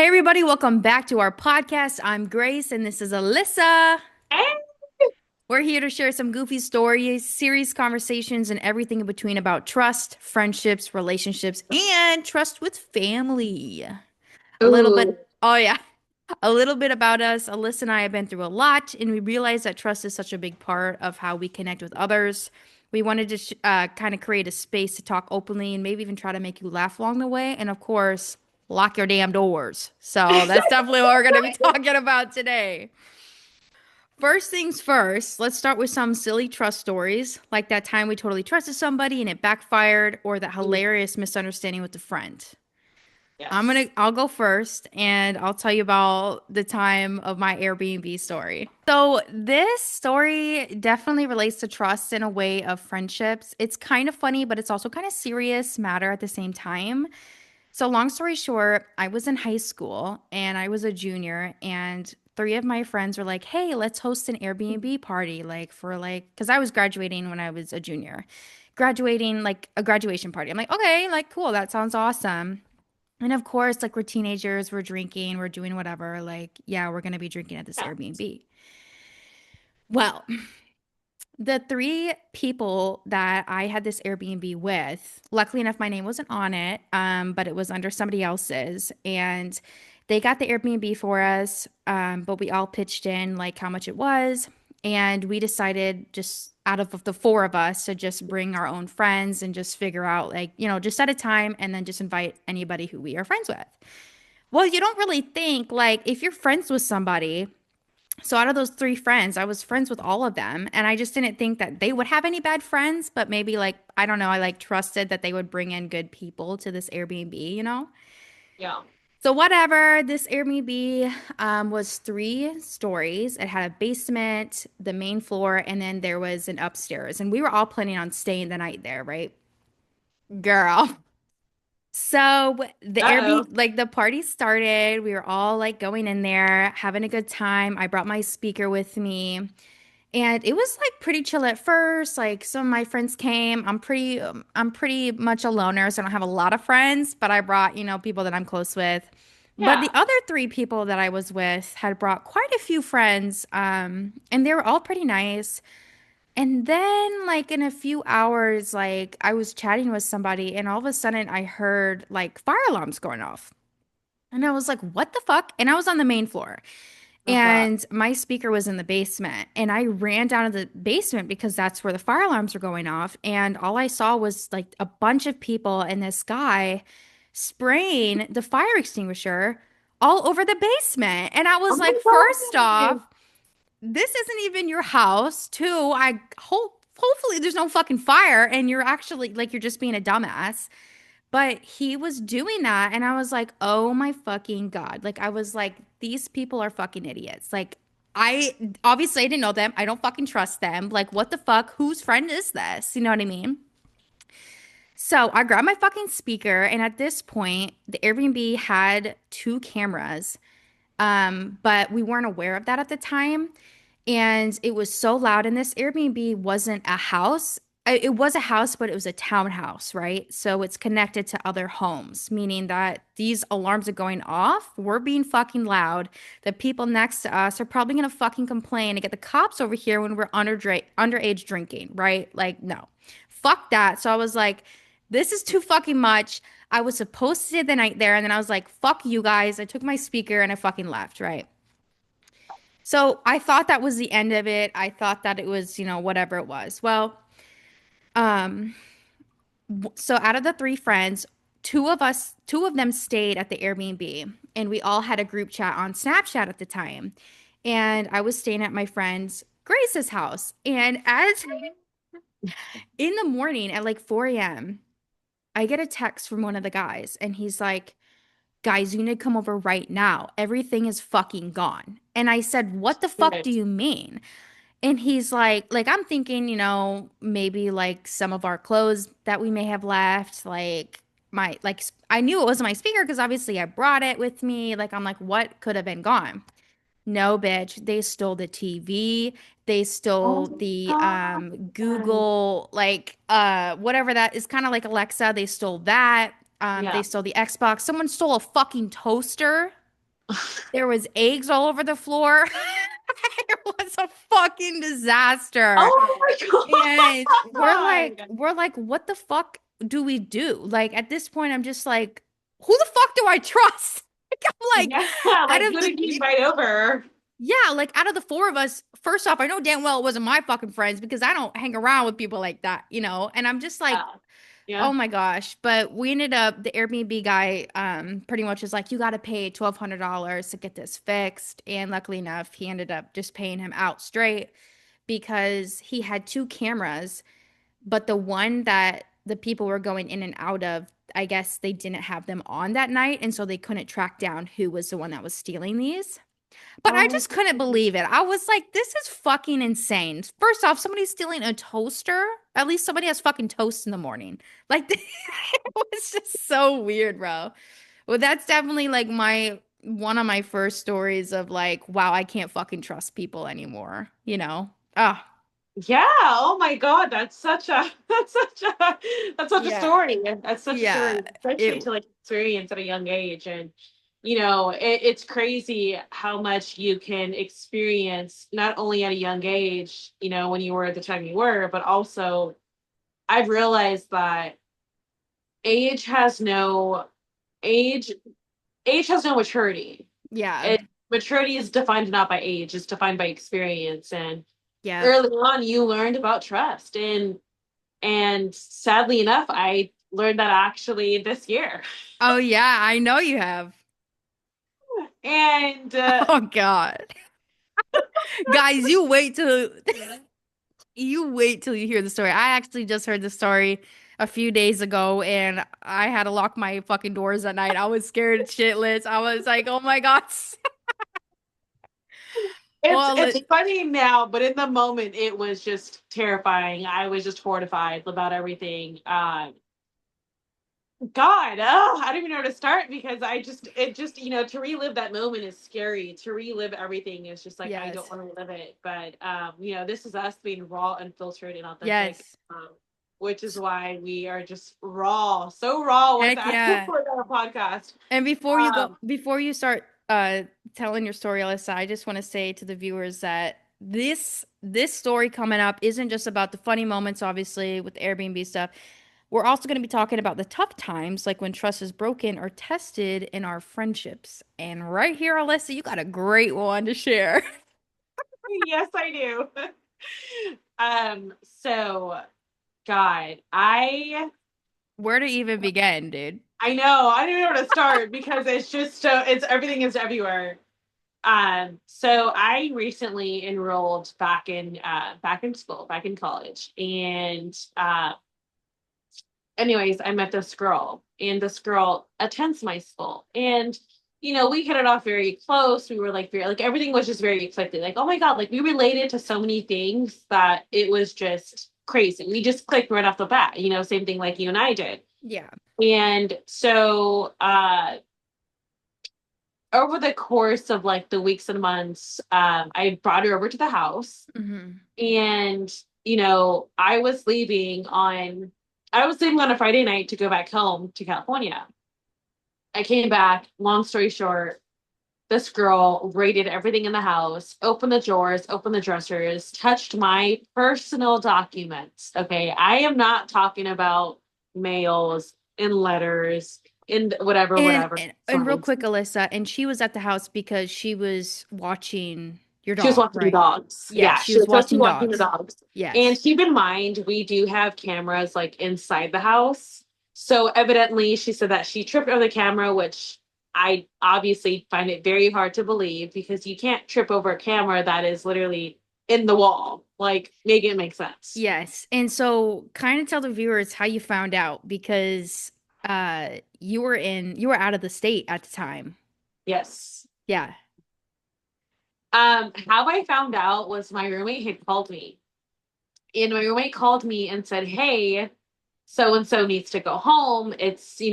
Hey, everybody, welcome back to our podcast. I'm Grace, and this is Alyssa. We're here to share some goofy stories, serious conversations, and everything in between about trust, friendships, relationships, and trust with family. A little Ooh, bit, oh, yeah, a little bit about us. Alyssa and I have been through a lot, and we realize that trust is such a big part of how we connect with others. We wanted to kind of create a space to talk openly and maybe even try to make you laugh along the way. And of course, lock your damn doors. So that's definitely what we're going to be talking about today. First things first, let's start with some silly trust stories, like that time we totally trusted somebody and it backfired, or that ooh, hilarious misunderstanding with a friend. yes. I'll go first and I'll tell you about the time of my Airbnb story. So, this story definitely relates to trust in a way of friendships. It's kind of funny, but it's also kind of serious matter at the same time. So, long story short, I was in high school and I was a junior, and three of my friends were like, "Hey, let's host an Airbnb party, because I was graduating when I was a junior, graduating like a graduation party." I'm like, "Okay, like, cool, that sounds awesome." And of course, like, we're teenagers, we're drinking, we're doing whatever. Like, yeah, we're gonna be drinking at this Yeah. Airbnb. Well, the three people that I had this Airbnb with, luckily enough, my name wasn't on it, but it was under somebody else's. And they got the Airbnb for us, but we all pitched in like how much it was. And we decided just out of the four of us to just bring our own friends and just figure out, like, just set a time and then just invite anybody who we are friends with. Well, you don't really think, like, if you're friends with somebody, so out of those three friends, I was friends with all of them, and I just didn't think that they would have any bad friends, but maybe, like, I don't know, I like trusted that they would bring in good people to this Airbnb. Yeah. So whatever, this Airbnb was three stories. It had a basement, the main floor, and then there was an upstairs. And we were all planning on staying the night there, right? Girl. So the Uh-oh. Airbnb, like, the party started. We were all like going in there, having a good time. I brought my speaker with me. And it was like pretty chill at first. Like, some of my friends came. I'm pretty much a loner, so I don't have a lot of friends, but I brought, people that I'm close with. But the Yeah. other three people that I was with had brought quite a few friends, and they were all pretty nice. And then, like, in a few hours, like, I was chatting with somebody, and all of a sudden I heard like fire alarms going off. And I was like, what the fuck? And I was on the main floor. Oh God. And my speaker was in the basement. And I ran down to the basement because that's where the fire alarms were going off. And all I saw was like a bunch of people and this guy spraying the fire extinguisher all over the basement. And I Oh was my like, first God. off, this isn't even your house. Two, I hope hopefully there's no fucking fire and you're actually like you're just being a dumbass. But he was doing that, and I was like, oh my fucking God. Like, I was like, these people are fucking idiots. Like, I obviously I didn't know them. I don't fucking trust them. Like, what the fuck? Whose friend is this? You know what I mean? So I grabbed my fucking speaker, and at this point, the Airbnb had two cameras, but we weren't aware of that at the time. And it was so loud. And this Airbnb wasn't a house. It was a house, but it was a townhouse, right? So it's connected to other homes, meaning that these alarms are going off. We're being fucking loud. The people next to us are probably gonna fucking complain and get the cops over here when we're underage drinking, right? Like, no. Fuck that. So I was like, this is too fucking much. I was supposed to stay the night there, and then I was like, fuck you guys. I took my speaker and I fucking left, right? So I thought that was the end of it. I thought that it was, whatever it was. Well, um, so out of the three friends, two of them stayed at the Airbnb, and we all had a group chat on Snapchat at the time. And I was staying at my friend's Grace's house. And as in the morning at like 4 a.m., I get a text from one of the guys, and he's like, guys, you need to come over right now. Everything is fucking gone. And I said, what the fuck do Shit. you mean? And he's like I'm thinking, maybe like some of our clothes that we may have left, like I knew it wasn't my speaker because obviously I brought it with me. Like, I'm like, what could have been gone? No, bitch, they stole the TV. They Oh stole my the God. Google, like, whatever that is, kind of like Alexa. They stole that. They Yeah. stole the Xbox. Someone stole a fucking toaster. There was eggs all over the floor. It was a fucking disaster. Oh And my God. we're like, what the fuck do we do? Like at this point, I'm just like, who the fuck do I trust? Like, I'm like, Yeah, out like of who the did you invite over? yeah, like out of the four of us, first off, I know damn well it wasn't my fucking friends because I don't hang around with people like that, you know? And I'm just like, Yeah. Yeah. oh my gosh. But we ended up, the Airbnb guy pretty much was like, you got to pay $1,200 to get this fixed. And luckily enough, he ended up just paying him out straight because he had two cameras, but the one that the people were going in and out of, I guess they didn't have them on that night. And so they couldn't track down who was the one that was stealing these. But I Oh, just couldn't believe it. I was like, this is fucking insane. First off, somebody's stealing a toaster. At least somebody has fucking toast in the morning. Like, it was just so weird, bro. Well, that's definitely like my one of my first stories of like, wow, I can't fucking trust people anymore, you know? Ah, yeah. Oh my God. That's such a that's such a yeah. story. That's such a Yeah. story, especially It, to like experience at a young age. And it's crazy how much you can experience not only at a young age, when you were at the time you were, but also I've realized that age has no age age has no maturity. yeah. It, maturity is defined not by age, it's defined by experience. And Yeah. early on you learned about trust, and sadly enough I learned that actually this year. Oh, yeah. I know you have. And Oh, God. Guys, you wait till you wait till you hear the story. I actually just heard the story a few days ago and I had to lock my fucking doors at night. I was scared shitless. I was like, oh my God. it's Well, it's funny now, but in the moment it was just terrifying. I was just horrified about everything. God, I don't even know where to start, because it just, to relive that moment is scary. To relive everything is just like, I don't yes. want to relive it. But, this is us being raw, unfiltered, and authentic, Yes. which is why we are just raw, so raw with Heck that yeah. for our podcast. And Um, before you start telling your story, Alyssa, I just want to say to the viewers that this story coming up isn't just about the funny moments, obviously, with the Airbnb stuff. We're also going to be talking about the tough times, like when trust is broken or tested in our friendships. And right here, Alyssa, you got a great one to share. yes, I do. So God, Where to even begin, dude? I know, I don't know where to start, because it's just so, it's everything is everywhere. So I recently enrolled back in school, back in college. And anyways, I met this girl, and this girl attends my school. And we hit it off very close. We were like very, like, everything was just very expected. Like, oh my God, like we related to so many things that it was just crazy. We just clicked right off the bat, same thing like you and I did. Yeah. And so over the course of like the weeks and months, I brought her over to the house. Hmm. And, I was leaving on a Friday night to go back home to California. I came back, long story short, this girl raided everything in the house, opened the drawers, opened the dressers, touched my personal documents. Okay. I am not talking about mails and letters and whatever. And real quick, Alyssa, and she was at the house because she was watching your She was dog, watching the right? dogs. Yeah, Yeah, she she was was supposed to be watching watching the dogs. dogs. And Yes. keep in mind, we do have cameras like inside the house. So evidently, she said that she tripped over the camera, which I obviously find it very hard to believe, because you can't trip over a camera that is literally in the wall. Like, make it make sense. Yes. And so kind of tell the viewers how you found out because you were out of the state at the time. Yes. Yeah. How I found out was my roommate had called me. And my roommate called me and said, "Hey, so and so needs to go home. It's, they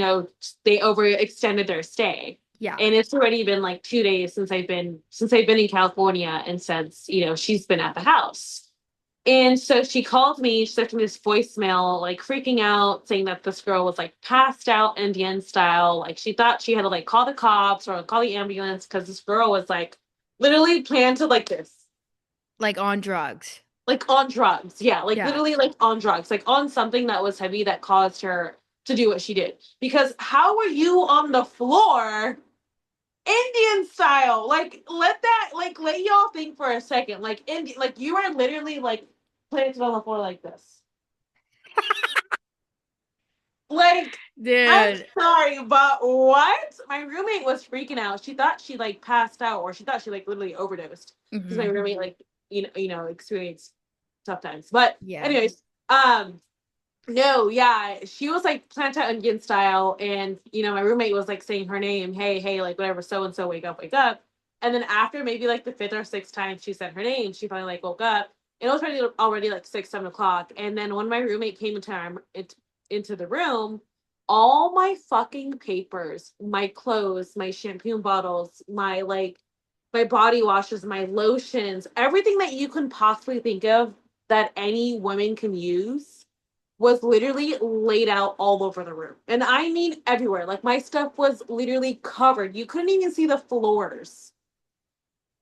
overextended their stay." Yeah. And it's already been like 2 days since I've been in California, and since, she's been at the house. And so she called me, she left me this voicemail, like freaking out, saying that this girl was like passed out Indian style. Like she thought she had to like call the cops or call the ambulance because this girl was like literally planted like this. Like on drugs. Like on drugs. Yeah, like Yeah. literally like on drugs, like on something that was heavy that caused her to do what she did. Because how were you on the floor Indian style? Like let that like let y'all think for a second. Like Indian, like you are literally like planted on the floor like this. Like, I'm Dude. sorry, but what? My roommate was freaking out. She thought she like passed out, or she thought she like literally overdosed because my Hmm. roommate like experienced tough times. But Yeah. anyways, no, yeah, she was like Planta Onion style, and my roommate was like saying her name, hey, hey, like whatever, so and so, wake up. And then after maybe like the fifth or sixth time she said her name, she finally like woke up. It was already like 6, 7 o'clock. And then when my roommate came into the room, all my fucking papers, my clothes, my shampoo bottles, my body washes, my lotions, everything that you can possibly think of that any woman can use was literally laid out all over the room. And I mean everywhere. Like my stuff was literally covered. You couldn't even see the floors.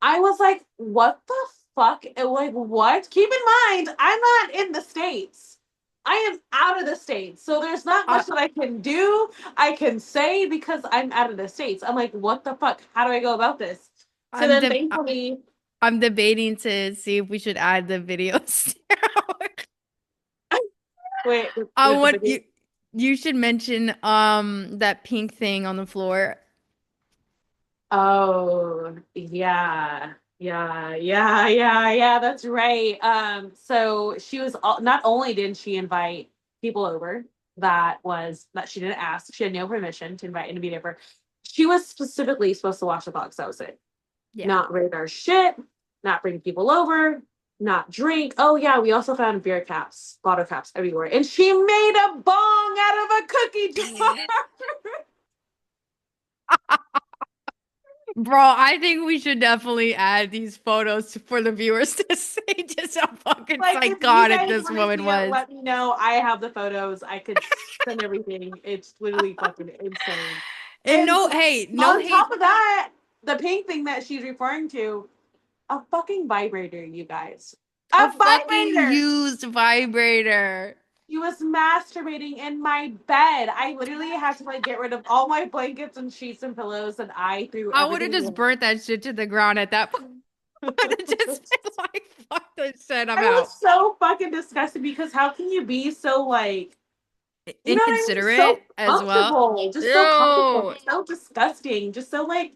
I was like, what the fuck? And like, what? Keep in mind, I'm not in the States. I am out of the States. So there's not I, much that I can do, I can say because I'm out of the States. I'm like, what the fuck? How do I go about this? So I'm then de thankfully, I'm debating to see if we should add the videos. wait, I with the want video. you should mention that pink thing on the floor. Oh, yeah. Yeah, that's right. So she was not only did she invite people over that she didn't ask, she had no permission to invite anybody over. She was specifically supposed to wash the box. That was it. Yeah. Not raid our shit, not bring people over, not drink. Oh yeah, we also found beer caps, bottle caps everywhere. And she made a bong out of a cookie jar. Bro, I think we should definitely add these photos for the viewers to see just how fucking Like, if you psychotic guys this want to woman see it, was. let me know. I have the photos. I could send everything. It's literally fucking insane. And And no, hey, no on hate. top of that, the pink thing that she's referring to, a fucking vibrator, you guys. A A fucking vibrator. used vibrator. She was masturbating in my bed. I literally had to like get rid of all my blankets and sheets and pillows, and I threw I would have everything just away. burnt that shit to the ground at that point. I would have just been like, fuck this shit, I'm I was out. so fucking disgusted because how can you be so like, you know what I mean? So Inconsiderate as well. comfortable, just so comfortable, Ew. so disgusting, just so like,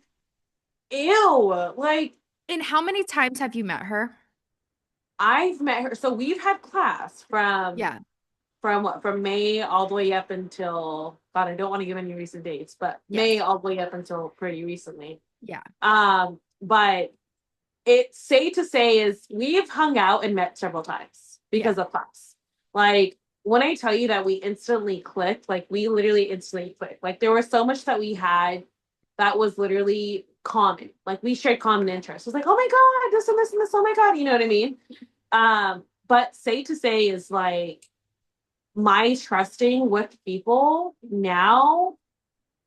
ew. Like, And how many times have you met her? I've met her. So we've had class Yeah. from May all the way up until God, I don't want to give any recent dates, but May Yes. all the way up until pretty recently. Yeah. But it's safe to say is we've hung out and met several times Yeah. because of class. Like when I tell you that we instantly clicked, like we literally instantly clicked. Like there was so much that we had that was literally common. Like we shared common interests. It was like, oh my God, this and this and this. Oh my God, you know what I mean? But safe to say is like my trusting with people now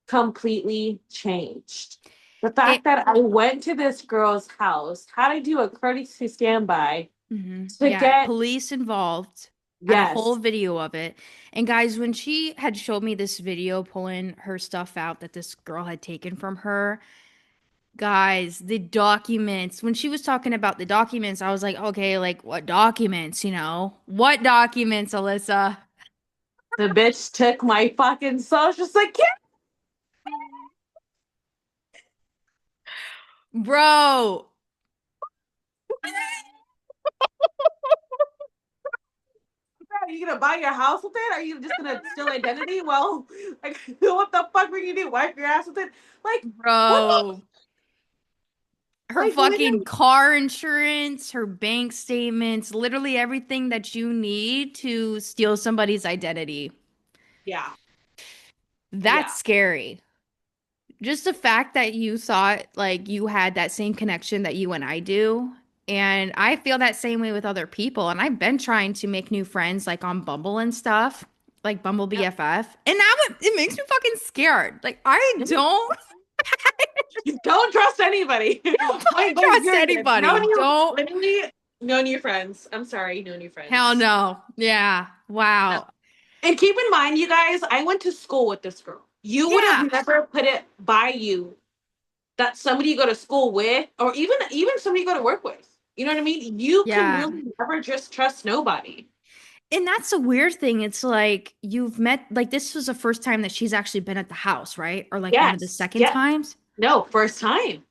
completely changed. The It, fact that I went to this girl's house, had to do a courtesy standby to yeah, get, police involved. Had a whole yes, video of it. And guys, when she had showed me this video pulling her stuff out that this girl had taken from her, guys, the documents, when she was talking about the documents, I was like, okay, like what documents, you know? What documents, Alyssa? the bitch took my fucking social security. Bro, Are you gonna buy your house with it? Are you just gonna steal identity? Well, like, what the fuck were you do? Wipe your ass with it? Like, what the, bro. Her like, fucking literally, car insurance, her bank statements, literally everything that you need to steal somebody's identity. yeah, That's yeah. scary. Just the fact that you thought like you had that same connection that you and I do. And I feel that same way with other people. And I've been trying to make new friends like on Bumble and stuff, like Bumble Yep. BFF. And now it makes me fucking scared. Like I don't Don't trust anybody. fucking But trust you're good. No anybody. new, Don't. literally, no new friends. I'm sorry, no new Hell friends. no. Yeah. No. Wow. And keep in mind, you guys, I went to school with this girl. You would have Yeah. never put it by you that somebody you go to school with, or even somebody you go to work with. You know what I mean? You can Yeah. really never just trust nobody. And that's a weird thing. It's like you've met, like, this was the first time that she's actually been at the house, right? Or like one of the Yes. second Yeah. times. No, first time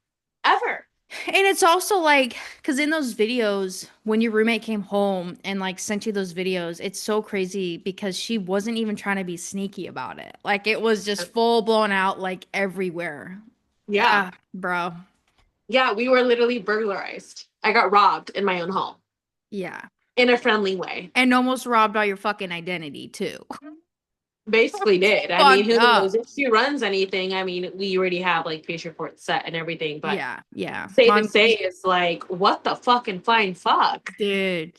ever. And it's also like, because in those videos, when your roommate came home and like sent you those videos, it's so crazy because she wasn't even trying to be sneaky about it. Like it was just full blown out, like everywhere. Yeah. Ah, bro. Yeah, we were literally burglarized. I got robbed in my own home Yeah. in a friendly way. And almost robbed all your fucking identity too. Basically did. I mean, Fucked who knows up. if she runs anything? I mean, we already have like police reports set and everything, but Yeah. Yeah. say to Mom, say is like, what the fucking flying fuck? dude.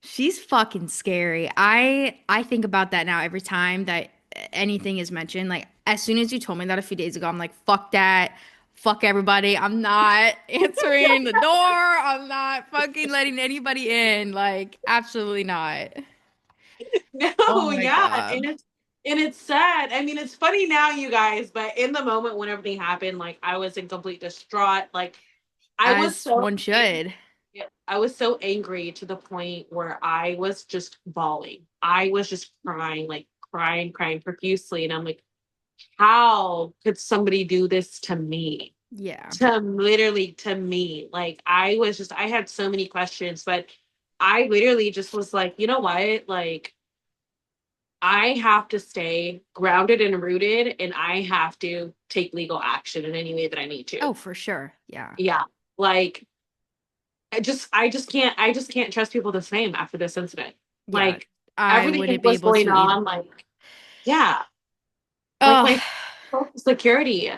She's fucking scary. I think about that now every time that anything is mentioned. Like as soon as you told me that a few days ago, I'm like, fuck that. Fuck everybody. I'm not answering the door. I'm not fucking letting anybody in. Like, absolutely not. Oh No, my yeah, God. and it's sad. I mean, it's funny now, you guys, but in the moment when everything happened, like I was in complete distraught. Like I was As so one should. I was so angry to the point where I was just bawling. I was just crying, like crying profusely, and I'm like, how could somebody do this to me? Yeah. To literally to me. Like I had so many questions, but I literally just was like, you know what? Like I have to stay grounded and rooted, and I have to take legal action in any way that I need to. Oh, for sure. Yeah. Yeah. Like I just can't trust people the same after this incident. Yeah. Like I everything wouldn't that be was able going to either. on, like yeah, like Oh, my social security.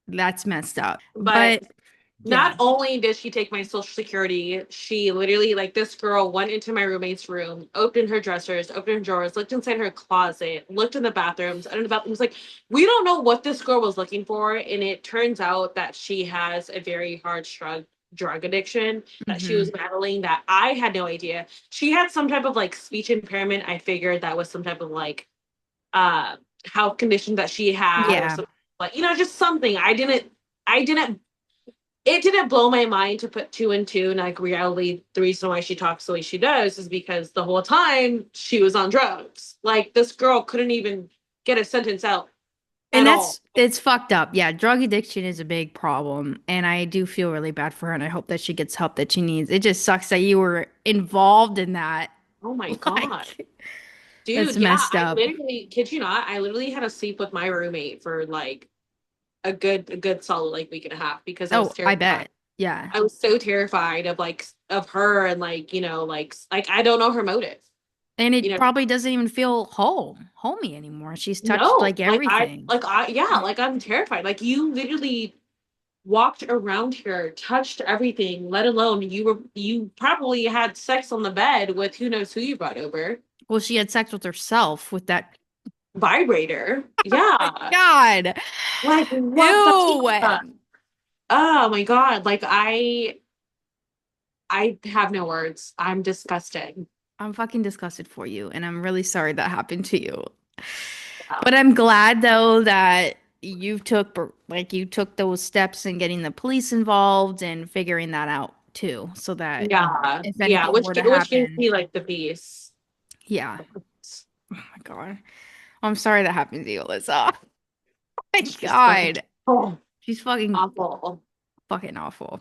that's messed up. But But not yeah. only did she take my social security, she literally, like, this girl went into my roommate's room, opened her dressers, opened her drawers, looked inside her closet, looked in the bathrooms, under the bathrooms. Like, we don't know what this girl was looking for. And it turns out that she has a very hard drug addiction that she was Hmm. battling that I had no idea. She had some type of like speech impairment. I figured that was some type of like uh health condition that she had or Yeah. something, like, just something. I didn't it didn't blow my mind to put two and two, and like reality, the reason why she talks the way she does is because the whole time she was on drugs. Like this girl couldn't even get a sentence out And at all. it's fucked up. Yeah, drug addiction is a big problem, and I do feel really bad for her, and I hope that she gets help that she needs. It just sucks that you were involved in that. Oh my god. Like, that's Dude, yeah, messed I up. literally kid you not, I literally had to sleep with my roommate for like a good solid like week and a half because I was Oh, I terrified. bet. Yeah. I was so terrified of like of her and like, like I don't know her motive. And You it know, probably doesn't even feel homey anymore. She's touched no, like everything. yeah, like I'm terrified. Like you literally walked around here, touched everything, let alone you probably had sex on the bed with who knows who you brought over. Well, she had sex with herself with that. Vibrator. My Yeah. God. Like what the Ew. fuck? Oh my god. Like I have no words. I'm disgusted. I'm fucking disgusted for you, and I'm really sorry that happened to you. Yeah. But I'm glad though that you took those steps in getting the police involved and figuring that out too, so that Yeah. if Yeah. anything were to Which gives happen, me like the peace. yeah. Oh my God. I'm sorry that happened to you, Alyssa. Oh my It's just fucking God. oh, She's awful. fucking awful.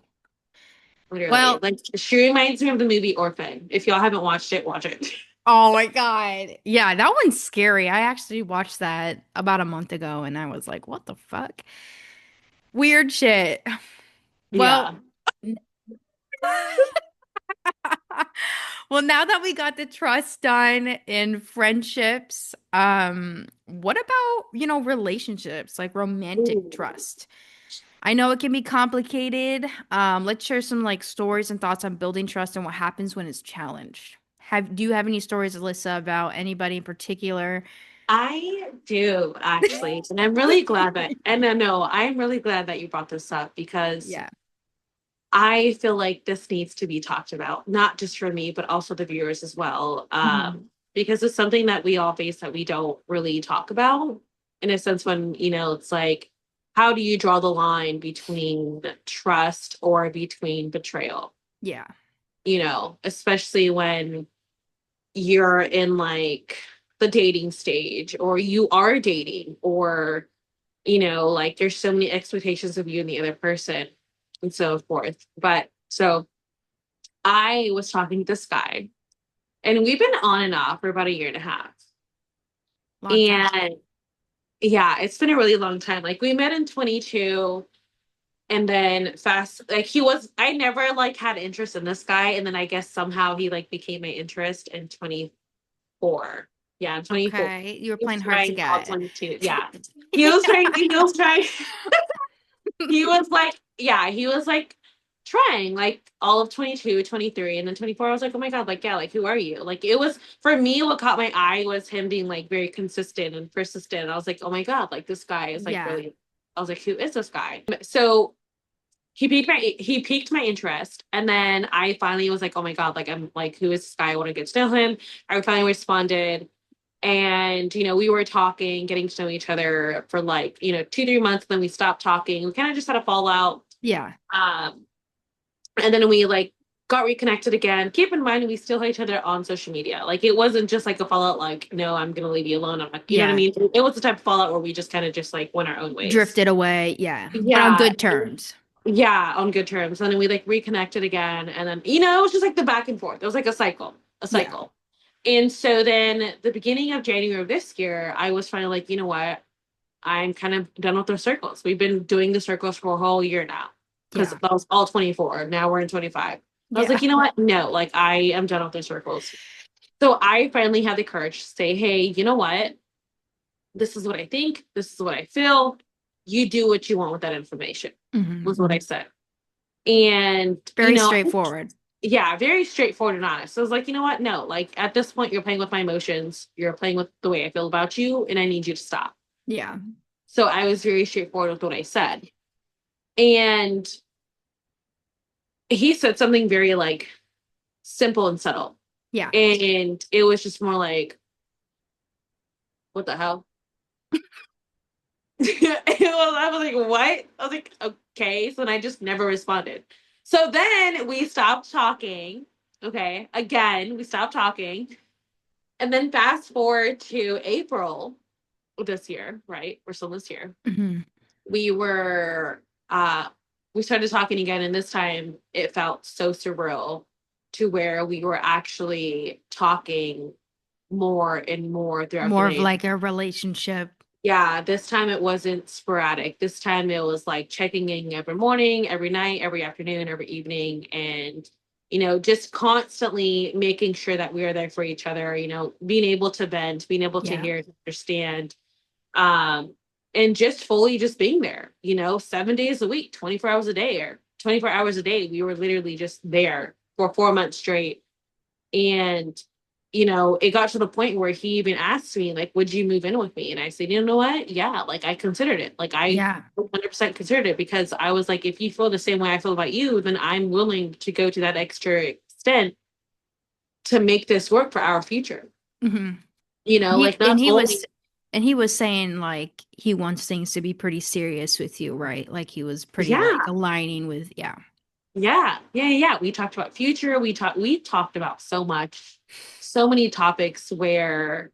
Literally. Well, Like she reminds me of the movie Orphan. If y'all haven't watched it, watch it. oh my God. Yeah, that one's scary. I actually watched that about a month ago and I was like, what the fuck? Weird shit. Well, Yeah. well, now that we got the trust done in friendships, what about, relationships, like romantic Ooh. trust? I know it can be complicated. Let's share some like stories and thoughts on building trust and what happens when it's challenged. Do you have any stories, Alyssa, about anybody in particular? I do actually, and I'm really glad that, and I know I'm really glad that you brought this up because Yeah. I feel like this needs to be talked about, not just for me, but also the viewers as well. Hmm. Because it's something that we all face that we don't really talk about in a sense when, it's like, how do you draw the line between trust or between betrayal? Yeah. Especially when you're in like the dating stage or you are dating or like there's so many expectations of you and the other person and so forth. But so I was talking to this guy and we've been on and off for about a year and a half. Long time. And yeah, it's been a really long time. Like we met in 22 and then fast like I never like had interest in this guy and then I guess somehow he like became my interest in 24. Yeah, 24. Okay. You were He was playing hard to trying all get. 22. Yeah. He was trying he was like, yeah, he was like trying like all of 22, 23, and then 24. I was like, oh my God, like, yeah, like, who are you? Like, it was for me, what caught my eye was him being like very consistent and persistent. I was like, oh my God, like, this guy is like Yeah. really, I was like, who is this guy? So he piqued my interest. And then I finally was like, oh my God, like, I'm like, who is this guy? I want to get to know him. I finally responded. And, we were talking, getting to know each other for like, 2, 3 months. Then we stopped talking. We kind of just had a fallout. Yeah. Um, and then we like got reconnected again. Keep in mind, we still had each other on social media. Like it wasn't just like a fallout, like, no, I'm going to leave you alone. I'm like, you know what I Yeah. mean? It was the type of fallout where we just kind of just like went our own ways. Drifted away. Yeah. But on Yeah. good terms. Yeah. On good terms. And then we like reconnected again. And then, it was just like the back and forth. It was like a cycle, a Yeah. cycle. And so then the beginning of January of this year, I was finally like, you know what? I'm kind of done with those circles. We've been doing the circles for a whole year now because Yeah. that was all 24. Now we're in 25. I was Yeah. like, you know what? No, like I am done with those circles. So I finally had the courage to say, hey, you know what? This is what I think. This is what I feel. You do what you want with that information, Hmm. was what I said. And, Very straightforward. yeah, very straightforward and honest. So I was like, you know what? No, like at this point, you're playing with my emotions. You're playing with the way I feel about you, and I need you to stop. Yeah. So I was very straightforward with what I said. And he said something very like simple and subtle. Yeah. And it was just more like, what the hell? I was like, what? I was like, okay. So then I just never responded. So then we stopped talking. Okay. Again, we stopped talking. And then fast forward to April of this year, right? We're still this year. Hmm. We were we started talking again, and this time it felt so surreal to where we were actually talking more and more throughout the More of day. like a relationship. Yeah, this time it wasn't sporadic. This time it was like checking in every morning, every night, every afternoon, every evening, and just constantly making sure that we are there for each other, being able to vent, being able to Yeah. hear, understand, um, and just fully just being there, 7 days a week, 24 hours a day, or 24 hours a day. We were literally just there for 4 months straight. And, it got to the point where he even asked me, like, would you move in with me? And I said, you know what? Yeah, like I considered it. Like I Yeah. 100% considered it because I was like, if you feel the same way I feel about you, then I'm willing to go to that extra extent to make this work for our future. Hmm. Like not only, And he was saying like he wants things to be pretty serious with you, right? Like he was pretty like yeah, aligning with, yeah. yeah. We talked about future. We talked about so much, so many topics where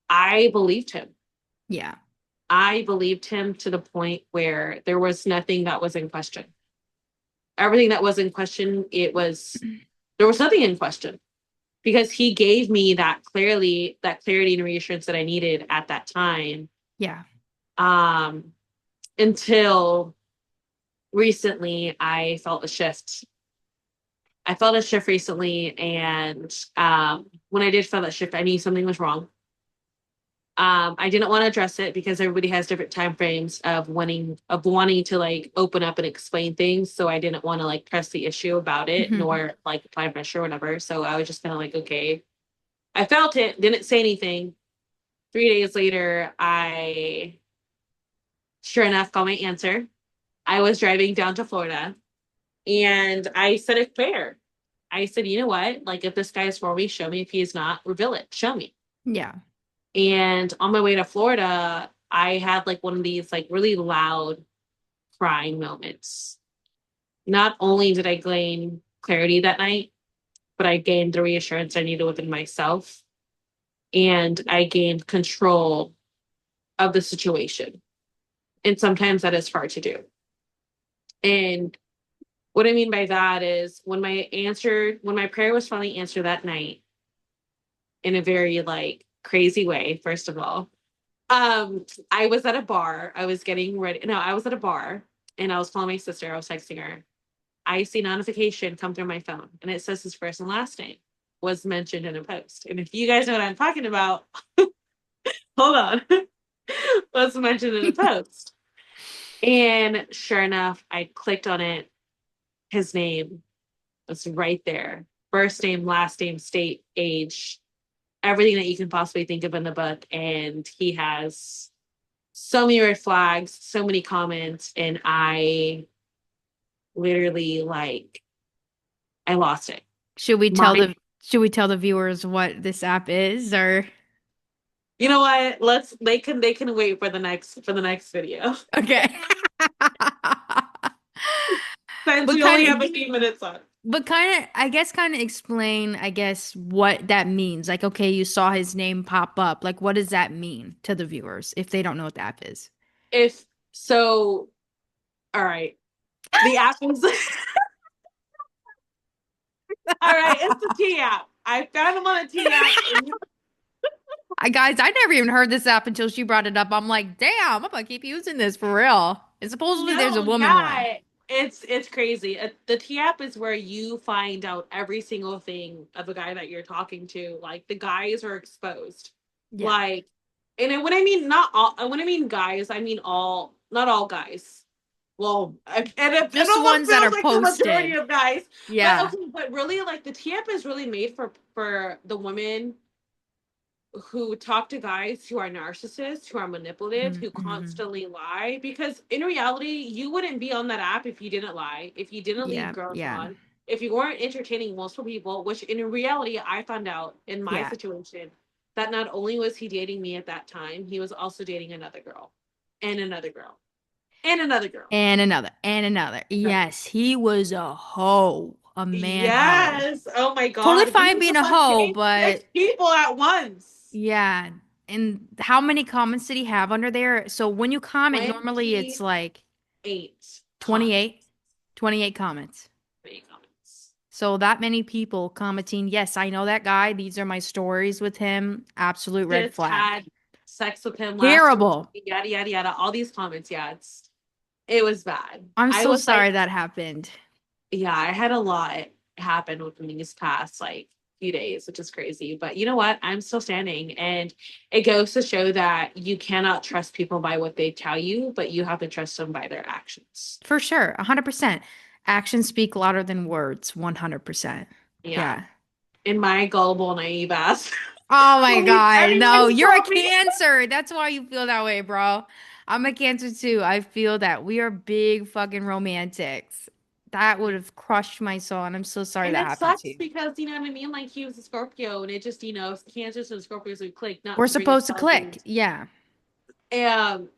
I believed him. Yeah. I believed him to the point where there was nothing that was in question. Everything that was in question, there was nothing in question because he gave me that clarity and reassurance that I needed at that time. Yeah. Um, until recently, I felt a shift. I felt a shift recently, and when I did feel that shift, I knew something was wrong. I didn't want to address it because everybody has different time frames of wanting to like open up and explain things. So I didn't want to like press the issue about it, Mhm. nor like apply pressure or whatever. So I was just kind of like, okay. I felt it, didn't say anything. 3 days later, I sure enough got my answer. I was driving down to Florida and I said a prayer. I said, you know what? Like, if this guy is for me, show me. If he is not, reveal it. Show me. Yeah. And on my way to Florida, I had like one of these like really loud crying moments. Not only did I gain clarity that night, but I gained the reassurance I needed within myself. And I gained control of the situation. And sometimes that is hard to do. And what I mean by that is when my prayer was finally answered that night in a very like crazy way, first of all, I was at a bar. I was getting ready. No, I was at a bar and I was calling my sister. I was texting her. I see notification come through my phone and it says his first and last name was mentioned in a post. And if you guys know what I'm talking about, hold on. Was mentioned in a post. And sure enough, I clicked on it. His name was right there. First name, last name, state, age, everything that you can possibly think of in the book. And he has so many red flags, so many comments, and I literally like I lost it. Should we tell My, the should we tell the viewers what this app is or you know what? They can wait for the next video okay. since But we only kind have of a few minutes left. but kind of I guess kind of explain I guess what that means. Like okay, you saw his name pop up. Like what does that mean to the viewers if they don't know what the app is? If so, all right. The app is all right. It's the T app. I found him on a T app. I guys, I never even heard this app until she brought it up. I'm like, damn, I'm gonna keep using this for real. And supposedly there's a No, woman one. yeah, it's crazy. The T app is where you find out every single thing of a guy that you're talking to. Like the guys are exposed. Yeah. Like, and when I mean not all, when I mean guys, I mean all, not all guys. Well, it Just the almost ones that feels are like the majority posted. of guys. But Yeah. okay, but really, like the T app is really made for the women who talk to guys who are narcissists, who are manipulative, who Mm-hmm. constantly lie. Because in reality, you wouldn't be on that app if you didn't lie, if you didn't lead Yeah. girls Yeah. on, if you weren't entertaining multiple people, which in reality, I found out in my Yeah. situation that not only was he dating me at that time, he was also dating another girl and another girl and another girl. And another. And another. Yes, he was a hoe. A man hoe. Yes. Oh my Totally God. He fine was being just a like hoe, dating six but people at once. yeah. And how many comments did he have under there? So when you comment, normally it's 28 like comments. 28, 28 comments. 28 comments. So that many people commenting, yes, I know that guy. These are my stories with him. Absolute red Just flag. had sex with him last week. Terrible. Yada yada yada. All these comments. Yeah, it was bad. I'm I so was like, sorry that happened. yeah, I had a lot happen within these past like few days, which is crazy. But you know what? I'm still standing. And it goes to show that you cannot trust people by what they tell you, but you have to trust them by their actions. For sure. 100%. Actions speak louder than words. 100%. Yeah. Yeah. In my gullible, naive ass Oh my belief, God. No, everybody you're a told me. Cancer. That's why you feel that way, bro. I'm a Cancer too. I feel that we are big fucking romantics. That would have crushed my soul, and I'm so sorry And that it happened to sucks you. because you know what I mean? Like he was a Scorpio and it just, Cancers and Scorpios would click, not We're to bring us supposed to down click. things. Yeah.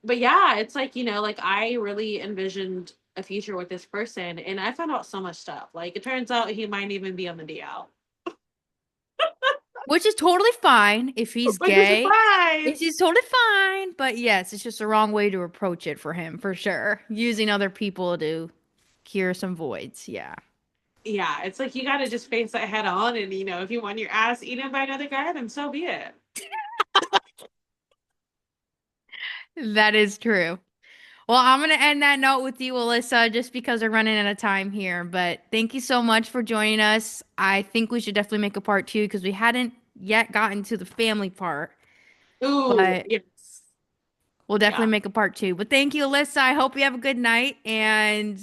But yeah, it's like, like I really envisioned a future with this person and I found out so much stuff. Like it turns out he might even be on the DL. Which is totally fine if he's Which is gay. surprise. It's totally fine. But yes, it's just the wrong way to approach it for him, for sure. Using other people to cure some voids. Yeah. Yeah, it's like you gotta just face that head on and if you want your ass eaten by another guy, then so be it. That is true. Well, I'm going to end that note with you, Alyssa, just because we're running out of time here. But thank you so much for joining us. I think we should definitely make a part two because we hadn't yet gotten to the family part. Ooh, But yes. we'll definitely Yeah. make a part two. But thank you, Alyssa. I hope you have a good night and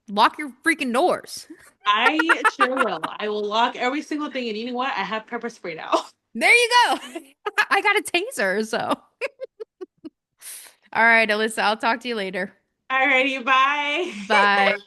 lock your freaking doors. I sure will. I will lock every single thing. And you know what? I have pepper spray now. There you go. I got a taser, so. All right, Alyssa, I'll talk to you later. Alrighty, bye. Bye.